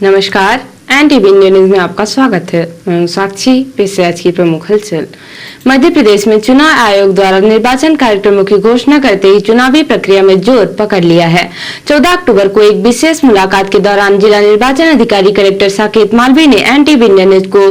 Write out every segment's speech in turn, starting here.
नमस्कार, NTV India news में आपका स्वागत है। मैं हूं साक्षी। पेश है आज की प्रमुख हलचल। मध्य प्रदेश में चुनाव आयोग द्वारा निर्वाचन कार्यक्रमों की घोषणा करते ही चुनावी प्रक्रिया में जोर पकड़ लिया है। 14 अक्टूबर को एक विशेष मुलाकात के दौरान जिला निर्वाचन अधिकारी कलेक्टर साकेत मालवीय ने एनटीवी इंडिया न्यूज को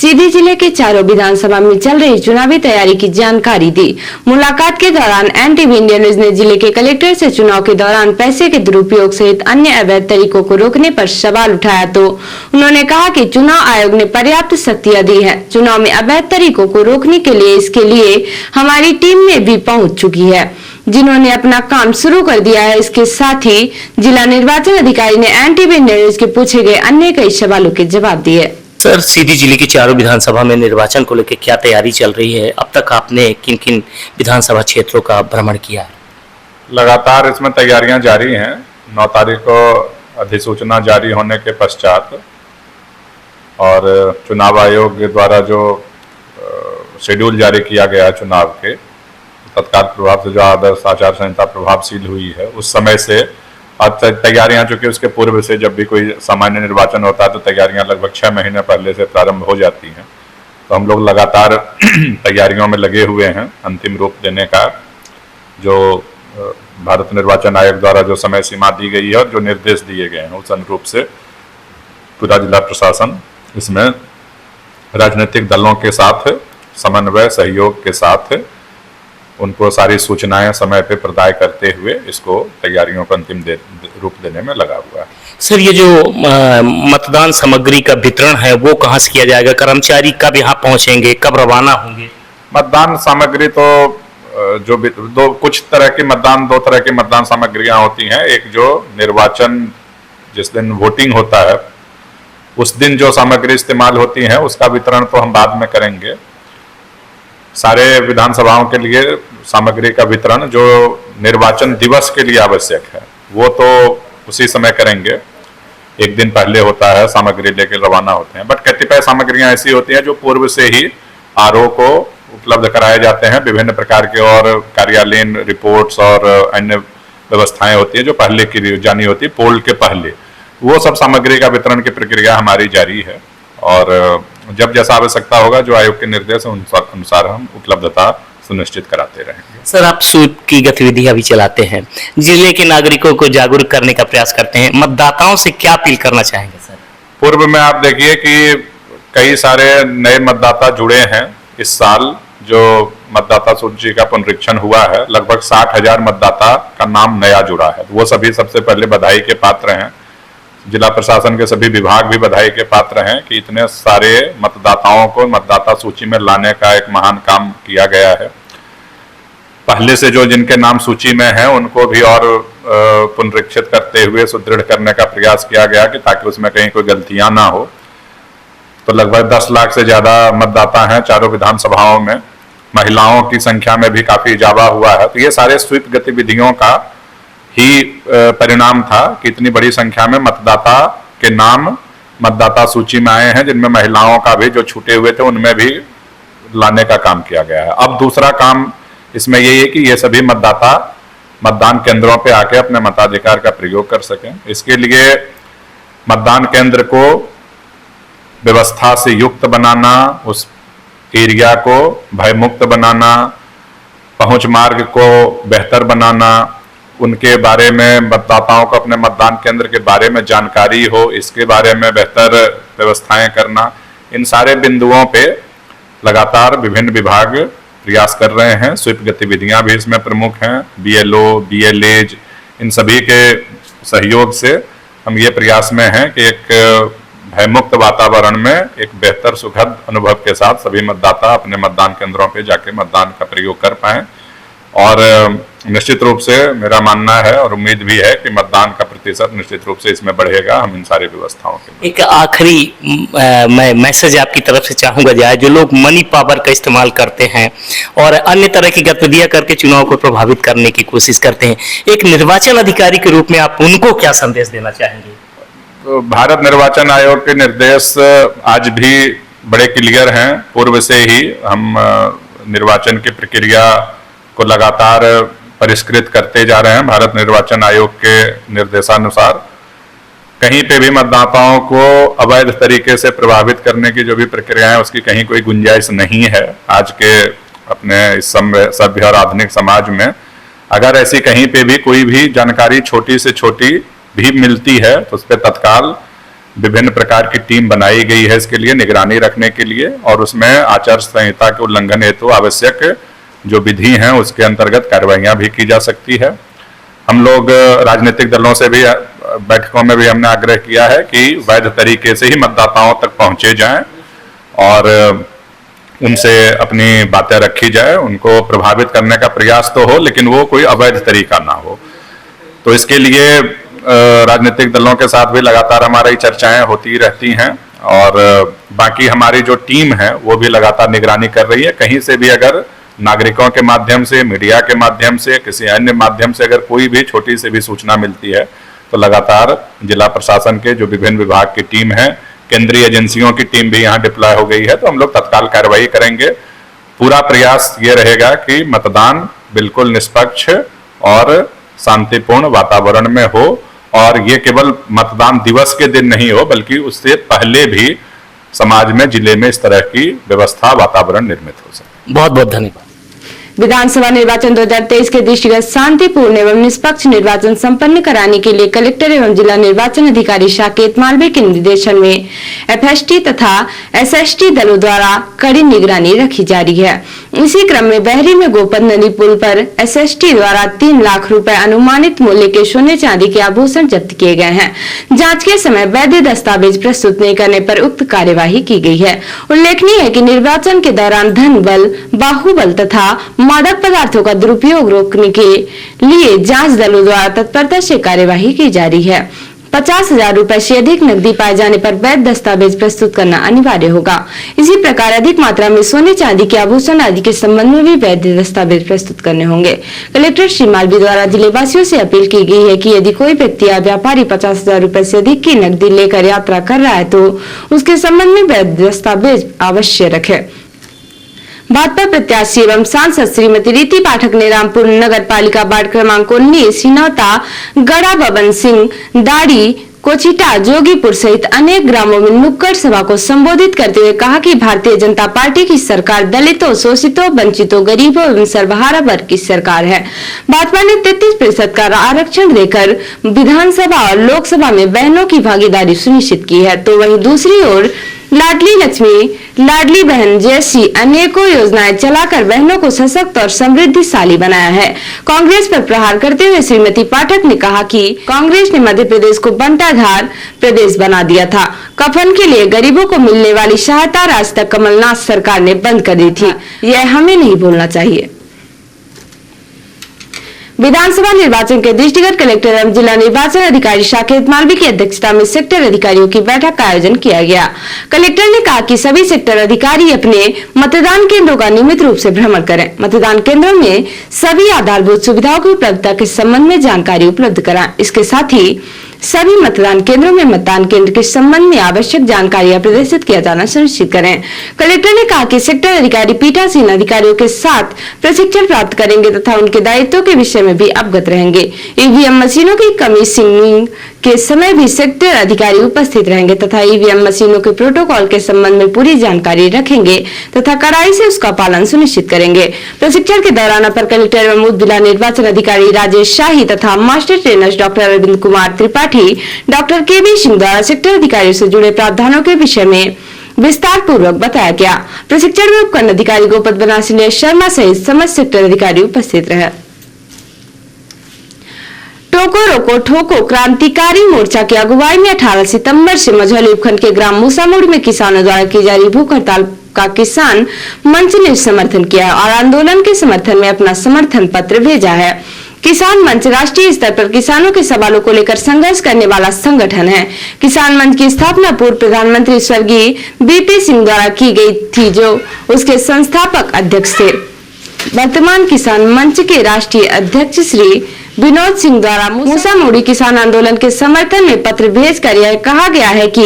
सीधी जिले के चारों विधानसभा में चल रही चुनावी तैयारी की जानकारी दी। मुलाकात के दौरान एनटीवी इंडिया न्यूज ने जिले के कलेक्टर से चुनाव के दौरान पैसे के दुरुपयोग सहित अन्य अवैध तरीकों को रोकने पर सवाल उठाया तो उन्होंने कहा कि चुनाव आयोग ने पर्याप्त शक्तियां दी है। चुनाव में अवैध तरीकों को रोकने के लिए इसके लिए हमारी टीम में भी पहुंच चुकी है, जिन्होंने अपना काम शुरू कर दिया है। इसके साथ ही जिला निर्वाचन अधिकारी ने एनटीवी इंडिया न्यूज के पूछे गए अन्य कई सवालों के जवाब दिए। सर, सीधी जिले की चारों विधानसभा में निर्वाचन को लेकर क्या तैयारी चल रही है? अब तक आपने किन किन विधानसभा क्षेत्रों का भ्रमण किया है? लगातार इसमें तैयारियां जारी हैं। 9 तारीख को अधिसूचना जारी होने के पश्चात और चुनाव आयोग के द्वारा जो शेड्यूल जारी किया गया है चुनाव के, तत्काल प्रभाव से जो आदर्श आचार संहिता प्रभावशील हुई है, उस समय से अब तैयारियां, चूंकि उसके पूर्व से जब भी कोई सामान्य निर्वाचन होता है तो तैयारियां लगभग 6 महीने पहले से प्रारंभ हो जाती हैं। तो हम लोग लगातार तैयारियों में लगे हुए हैं। अंतिम रूप देने का जो भारत निर्वाचन आयोग द्वारा जो समय सीमा दी गई है और जो निर्देश दिए गए हैं, उस अनुरूप से पूरा जिला प्रशासन इसमें राजनीतिक दलों के साथ समन्वय सहयोग के साथ उनको सारी सूचनाएं समय पे प्रदाय करते हुए इसको तैयारियों को अंतिम रूप देने में लगा हुआ है। सर, ये जो मतदान सामग्री का वितरण है वो कहाँ से किया जाएगा? कर्मचारी कब यहाँ पहुंचेंगे, कब रवाना होंगे? मतदान सामग्री तो जो दो तरह की मतदान सामग्रियां होती हैं। एक जो निर्वाचन जिस दिन वोटिंग होता है उस दिन जो सामग्री इस्तेमाल होती है उसका वितरण तो हम बाद में करेंगे। सारे विधानसभाओं के लिए सामग्री का वितरण जो निर्वाचन दिवस के लिए आवश्यक है वो तो उसी समय करेंगे। एक दिन पहले होता है, सामग्री लेकर रवाना होते हैं। बट कतिपय सामग्रियां ऐसी होती हैं जो पूर्व से ही आरओ को उपलब्ध कराए जाते हैं। विभिन्न प्रकार के और कार्यालयीन रिपोर्ट्स और अन्य व्यवस्थाएं होती है जो पहले की जानी होती है, पोल के पहले। वो सब सामग्री का वितरण की प्रक्रिया हमारी जारी है और जब जैसा आवश्यकता होगा जो आयोग के निर्देश अनुसार हम उपलब्धता सुनिश्चित कराते रहेंगे। सर, आप स्वीप की गतिविधियां भी चलाते हैं, जिले के नागरिकों को जागरूक करने का प्रयास करते हैं, मतदाताओं से क्या अपील करना चाहेंगे? सर, पूर्व में आप देखिए कि कई सारे नए मतदाता जुड़े हैं। इस साल जो मतदाता सूची का पुनरीक्षण हुआ है, लगभग 60,000 मतदाता का नाम नया जुड़ा है। वो सभी सबसे पहले बधाई के पात्र हैं। जिला प्रशासन के सभी विभाग भी बधाई के पात्र हैं कि इतने सारे मतदाताओं को मतदाता सूची में लाने का एक महान काम किया गया है। पहले से जो जिनके नाम सूची में हैं उनको भी और पुनरीक्षित करते हुए सुदृढ़ करने का प्रयास किया गया कि ताकि उसमें कहीं कोई गलतियां ना हो। तो लगभग 10 लाख से ज्यादा मतदाता हैं चारों विधानसभाओं में। महिलाओं की संख्या में भी काफी इजाफा हुआ है। तो ये सारे स्वीप गतिविधियों का ही परिणाम था कि इतनी बड़ी संख्या में मतदाता के नाम मतदाता सूची में आए हैं, जिनमें महिलाओं का भी जो छूटे हुए थे उनमें भी लाने का काम किया गया है। अब दूसरा काम इसमें यही है कि ये सभी मतदाता मतदान केंद्रों पे आके अपने मताधिकार का प्रयोग कर सकें। इसके लिए मतदान केंद्र को व्यवस्था से युक्त बनाना, उस एरिया को भयमुक्त बनाना, पहुंच मार्ग को बेहतर बनाना, उनके बारे में मतदाताओं को अपने मतदान केंद्र के बारे में जानकारी हो, इसके बारे में बेहतर व्यवस्थाएं करना, इन सारे बिंदुओं पे लगातार विभिन्न विभाग प्रयास कर रहे हैं। स्वीप गतिविधियां भी इसमें प्रमुख हैं। बीएलओ, बीएलएज, इन सभी के सहयोग से हम ये प्रयास में हैं कि एक भयमुक्त वातावरण में एक बेहतर सुखद अनुभव के साथ सभी मतदाता अपने मतदान केंद्रों पे जाके मतदान का प्रयोग कर पाएं। और निश्चित रूप से मेरा मानना है और उम्मीद भी है कि मतदान का प्रतिशत निश्चित रूप से इसमें बढ़ेगा, हम इन सारी व्यवस्थाओं के। एक आखिरी मैं मैसेज आपकी तरफ से चाहूंगा जाए, जो लोग मनी पावर का इस्तेमाल करते हैं और अन्य तरह की गतिविधियां करके चुनाव को प्रभावित करने की कोशिश करते हैं, एक निर्वाचन अधिकारी के रूप में आप उनको क्या संदेश देना चाहेंगे? तो भारत निर्वाचन आयोग के निर्देश आज भी बड़े क्लियर हैं। पूर्व से ही हम निर्वाचन की प्रक्रिया को लगातार परिष्कृत करते जा रहे हैं। भारत निर्वाचन आयोग के निर्देशानुसार कहीं पे भी मतदाताओं को अवैध तरीके से प्रभावित करने की जो भी प्रक्रिया है उसकी कहीं कोई गुंजाइश नहीं है। आज के अपने इस सभ्य और आधुनिक समाज में अगर ऐसी कहीं पे भी कोई भी जानकारी छोटी से छोटी भी मिलती है तो उस पर तत्काल विभिन्न प्रकार की टीम बनाई गई है इसके लिए निगरानी रखने के लिए, और उसमें आचार संहिता के उल्लंघन हेतु आवश्यक जो विधि हैं उसके अंतर्गत कार्रवाइयां भी की जा सकती है। हम लोग राजनीतिक दलों से भी बैठकों में भी हमने आग्रह किया है कि वैध तरीके से ही मतदाताओं तक पहुंचे जाएं और उनसे अपनी बातें रखी जाए, उनको प्रभावित करने का प्रयास तो हो लेकिन वो कोई अवैध तरीका ना हो। तो इसके लिए राजनीतिक दलों के साथ भी लगातार हमारी चर्चाएं होती रहती हैं और बाकी हमारी जो टीम है वो भी लगातार निगरानी कर रही है। कहीं से भी अगर नागरिकों के माध्यम से, मीडिया के माध्यम से, किसी अन्य माध्यम से अगर कोई भी छोटी से भी सूचना मिलती है तो लगातार जिला प्रशासन के जो विभिन्न विभाग की टीम है, केंद्रीय एजेंसियों की टीम भी यहाँ डिप्लॉय हो गई है, तो हम लोग तत्काल कार्रवाई करेंगे। पूरा प्रयास ये रहेगा कि मतदान बिल्कुल निष्पक्ष और शांतिपूर्ण वातावरण में हो, और ये केवल मतदान दिवस के दिन नहीं हो बल्कि उससे पहले भी समाज में, जिले में इस तरह की व्यवस्था, वातावरण निर्मित हो सके। बहुत बहुत धन्यवाद। विधानसभा निर्वाचन 2023 के दृष्टिगत शांतिपूर्ण एवं निष्पक्ष निर्वाचन संपन्न कराने के लिए कलेक्टर एवं जिला निर्वाचन अधिकारी साकेत मालवीय के निर्देशन में एफएसटी तथा एसएसटी दलों द्वारा कड़ी निगरानी रखी जा रही है। इसी क्रम में बहरी में गोपद नदी पुल पर एसएसटी द्वारा 3 लाख रुपए अनुमानित मूल्य के सोने चांदी के आभूषण जब्त किए गए हैं। जांच के समय वैध दस्तावेज प्रस्तुत नहीं करने पर उक्त कार्यवाही की गई है। उल्लेखनीय है कि निर्वाचन के दौरान धन बल, बाहुबल तथा मादक पदार्थों का दुरुपयोग रोकने के लिए जांच दलों द्वारा तत्परता से कार्यवाही की जा रही है। 50,000 रुपए से अधिक नकदी पाए जाने पर वैध दस्तावेज प्रस्तुत करना अनिवार्य होगा। इसी प्रकार अधिक मात्रा में सोने चांदी के आभूषण आदि के संबंध में भी वैध दस्तावेज प्रस्तुत करने होंगे। कलेक्टर श्री मालवीय द्वारा जिलेवासियों से अपील की गई है कि यदि कोई व्यक्ति या व्यापारी 50,000 रुपए से अधिक की नकदी लेकर यात्रा कर रहा है तो उसके संबंध में वैध दस्तावेज अवश्य रखे। भाजपा प्रत्याशी एवं सांसद श्रीमती रीति पाठक ने रामपुर नगर पालिका वार्ड क्रमांक 19 सिनौता, गड़ा बबन सिंह, दाड़ी, कोचिटा, जोगीपुर सहित अनेक ग्रामों में नुक्कड़ सभा को संबोधित करते हुए कहा कि भारतीय जनता पार्टी की सरकार दलितों, शोषितों, वंचितों, गरीबों एवं सर्वहारा वर्ग की सरकार है। भाजपा ने 33% का आरक्षण देकर विधानसभा और लोकसभा में बहनों की भागीदारी सुनिश्चित की है, तो वहीं दूसरी ओर लाडली लक्ष्मी, लाडली बहन जैसी अनेकों योजनाएं चलाकर बहनों को सशक्त और समृद्धिशाली बनाया है। कांग्रेस पर प्रहार करते हुए श्रीमती पाठक ने कहा कि कांग्रेस ने मध्य प्रदेश को बंटाधार प्रदेश बना दिया था। कफन के लिए गरीबों को मिलने वाली सहायता आज तक कमलनाथ सरकार ने बंद कर दी थी, यह हमें नहीं भूलना चाहिए। विधानसभा निर्वाचन के दृष्टिगत कलेक्टर एवं जिला निर्वाचन अधिकारी साकेत मालवीय की अध्यक्षता में सेक्टर अधिकारियों की बैठक का आयोजन किया गया। कलेक्टर ने कहा कि सभी सेक्टर अधिकारी अपने मतदान केंद्रों का नियमित रूप से भ्रमण करें, मतदान केंद्रों में सभी आधारभूत सुविधाओं की उपलब्धता के संबंध में जानकारी उपलब्ध कराएं। इसके साथ ही सभी मतदान केंद्रों में मतदान केंद्र के संबंध में आवश्यक जानकारियां प्रदर्शित किया जाना सुनिश्चित करें। कलेक्टर ने कहा कि सेक्टर अधिकारी पीठासीन अधिकारियों के साथ प्रशिक्षण प्राप्त करेंगे तथा उनके दायित्वों के विषय में भी अवगत रहेंगे। ईवीएम मशीनों की कमीशनिंग के समय भी सेक्टर अधिकारी उपस्थित रहेंगे तथा ईवीएम मशीनों के प्रोटोकॉल के संबंध में पूरी जानकारी रखेंगे तथा कड़ाई से उसका पालन सुनिश्चित करेंगे। प्रशिक्षण के दौरान अपर कलेक्टर एवं जिला निर्वाचन अधिकारी राजेश शाही तथा master trainers doctor Arvind Kumar Tripathi, doctor KB Singh द्वारा सेक्टर अधिकारियों से जुड़े प्रावधानों के विषय में विस्तार पूर्वक बताया गया। प्रशिक्षण में उपखंड अधिकारी गोपद बनासिले शर्मा सहित समस्त सेक्टर अधिकारी उपस्थित रहे। टोको रोको ठोको क्रांतिकारी मोर्चा की अगुवाई में 18 सितंबर से मझौली उपखंड के ग्राम मूसामोड़ में किसानों द्वारा की जा रही भूख हड़ताल का किसान मंच ने समर्थन किया और आंदोलन के समर्थन में अपना समर्थन पत्र भेजा है। किसान मंच राष्ट्रीय स्तर पर किसानों के सवालों को लेकर संघर्ष करने वाला संगठन है। किसान मंच की स्थापना पूर्व प्रधानमंत्री स्वर्गीय बीपी सिंह द्वारा की गई थी, जो उसके संस्थापक अध्यक्ष थे। वर्तमान किसान मंच के राष्ट्रीय अध्यक्ष श्री विनोद सिंह द्वारा मूसा मोड़ी किसान आंदोलन के समर्थन में पत्र भेजकर यह कहा गया है कि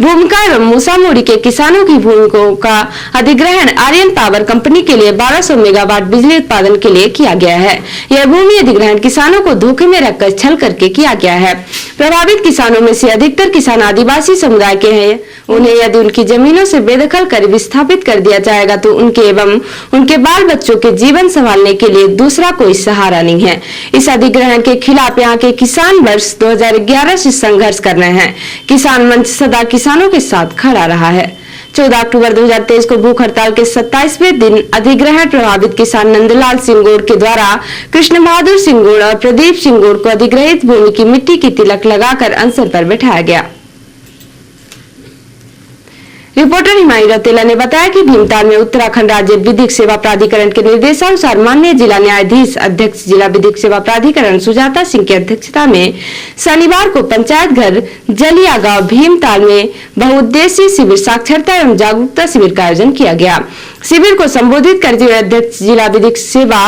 भूमिका एवं मूसा मोड़ी के किसानों की भूमियों का अधिग्रहण आर्यन पावर कंपनी के लिए 1200 मेगावाट बिजली उत्पादन के लिए किया गया है। यह भूमि अधिग्रहण किसानों को धोखे में रखकर छल करके किया गया है। प्रभावित किसानों में से अधिकतर किसान आदिवासी समुदाय के हैं। उन्हें यदि उनकी जमीनों से बेदखल कर विस्थापित कर दिया जाएगा तो उनके एवं उनके बाल बच्चों के जीवन संभालने के लिए दूसरा कोई सहारा नहीं है। इस अधिग्रहण के खिलाफ यहाँ के किसान वर्ष 2011 से संघर्ष कर रहे हैं। किसान मंच सदा किसानों के साथ खड़ा रहा है। 14 अक्टूबर 2023 को भूख हड़ताल के 27वें दिन अधिग्रहण प्रभावित किसान नंदलाल सिंह गोड़ के द्वारा कृष्ण बहादुर सिंह गोड़ और प्रदीप सिंह गोड़ को अधिग्रहित भूमि की मिट्टी की तिलक लगाकर अनशन पर बैठाया गया। रिपोर्टर हिमानी रौतेला ने बताया कि भीमताल में उत्तराखंड राज्य विधिक सेवा प्राधिकरण के निर्देशानुसार माननीय जिला न्यायाधीश अध्यक्ष जिला विधिक सेवा प्राधिकरण सुजाता सिंह की अध्यक्षता में शनिवार को पंचायत घर जलिया गांव भीमताल में बहुउद्देशीय शिविर साक्षरता एवं जागरूकता शिविर का आयोजन किया गया। शिविर को संबोधित करते हुए अध्यक्ष जिला विधिक सेवा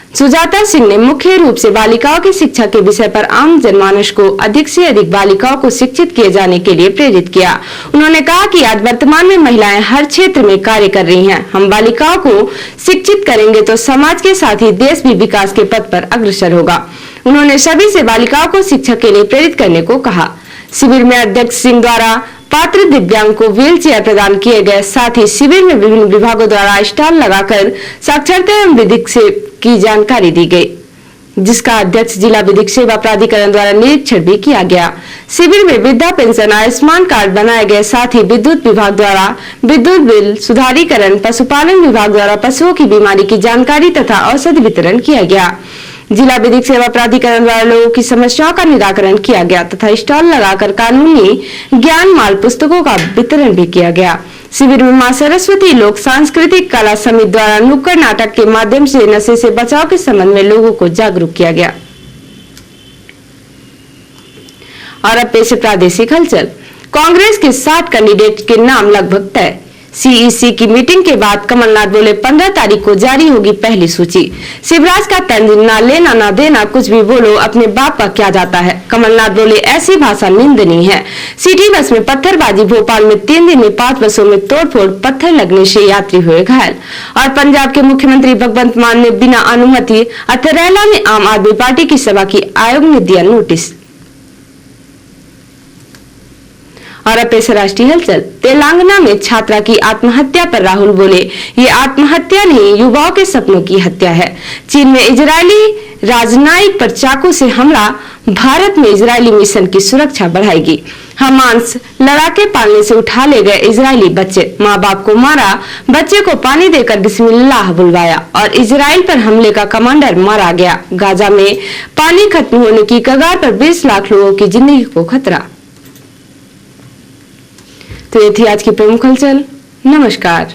सुजाता सिंह ने मुख्य रूप से बालिकाओं की शिक्षा के विषय पर आम जनमानस को अधिक से अधिक बालिकाओं को शिक्षित किए जाने के लिए प्रेरित किया। उन्होंने कहा कि आज वर्तमान में महिलाएं हर क्षेत्र में कार्य कर रही हैं। हम बालिकाओं को शिक्षित करेंगे तो समाज के साथ ही देश भी विकास के पथ पर अग्रसर होगा। उन्होंने सभी से बालिकाओं को शिक्षा के लिए प्रेरित करने को कहा। शिविर में अध्यक्ष सिंह द्वारा पात्र दिव्यांग को व्हील चेयर प्रदान किए गए। साथ ही शिविर में विभिन्न विभागों द्वारा स्टॉल लगाकर साक्षरता एवं विधिक से की जानकारी दी गई, जिसका अध्यक्ष जिला विधिक सेवा प्राधिकरण द्वारा निरीक्षण भी किया गया। शिविर में वृद्धा पेंशन आयुष्मान कार्ड बनाए गए। साथ ही विद्युत विभाग द्वारा विद्युत बिल सुधारीकरण, पशुपालन विभाग द्वारा पशुओं की बीमारी की जानकारी तथा औषधि वितरण किया गया। जिला विधिक सेवा प्राधिकरण द्वारा लोगों की समस्याओं का निराकरण किया गया तथा स्टॉल लगाकर कानूनी ज्ञान माल पुस्तकों का वितरण भी किया गया। शिविर में मां सरस्वती लोक सांस्कृतिक कला समिति द्वारा नुक्कड़ नाटक के माध्यम से नशे से बचाव के संबंध में लोगों को जागरूक किया गया। और अब पेश प्रादेशिक हलचल। कांग्रेस के 7 कैंडिडेट के नाम लगभग तय। सीईसी की मीटिंग के बाद कमलनाथ बोले 15 तारीख को जारी होगी पहली सूची। शिवराज का तंज ना लेना ना देना, कुछ भी बोलो अपने बाप का क्या जाता है। कमलनाथ बोले ऐसी भाषा निंदनीय है। सिटी बस में पत्थरबाजी। भोपाल में 3 दिन में 5 बसों में तोड़फोड़, पत्थर लगने से यात्री हुए घायल। और पंजाब के मुख्यमंत्री भगवंत मान ने बिना अनुमति अथरैला में आम आदमी पार्टी की सभा की आयोग ने दिया नोटिस। और अब पेश राष्ट्रीय हलचल। तेलंगाना में छात्रा की आत्महत्या पर राहुल बोले ये आत्महत्या नहीं, युवाओं के सपनों की हत्या है। चीन में इजरायली राजनयिक पर चाकू से हमला। भारत में इजरायली मिशन की सुरक्षा बढ़ाएगी। हमास लड़ाके पालने से उठा ले गए इजरायली बच्चे। माँ बाप को मारा, बच्चे को पानी देकर बिस्मिल्लाह बुलवाया। और इजराइल पर हमले का कमांडर मारा गया। गाजा में पानी खत्म होने की कगार पर 20 लाख लोगों की जिंदगी को खतरा। तो ये थी आज की प्रमुख हलचल। नमस्कार।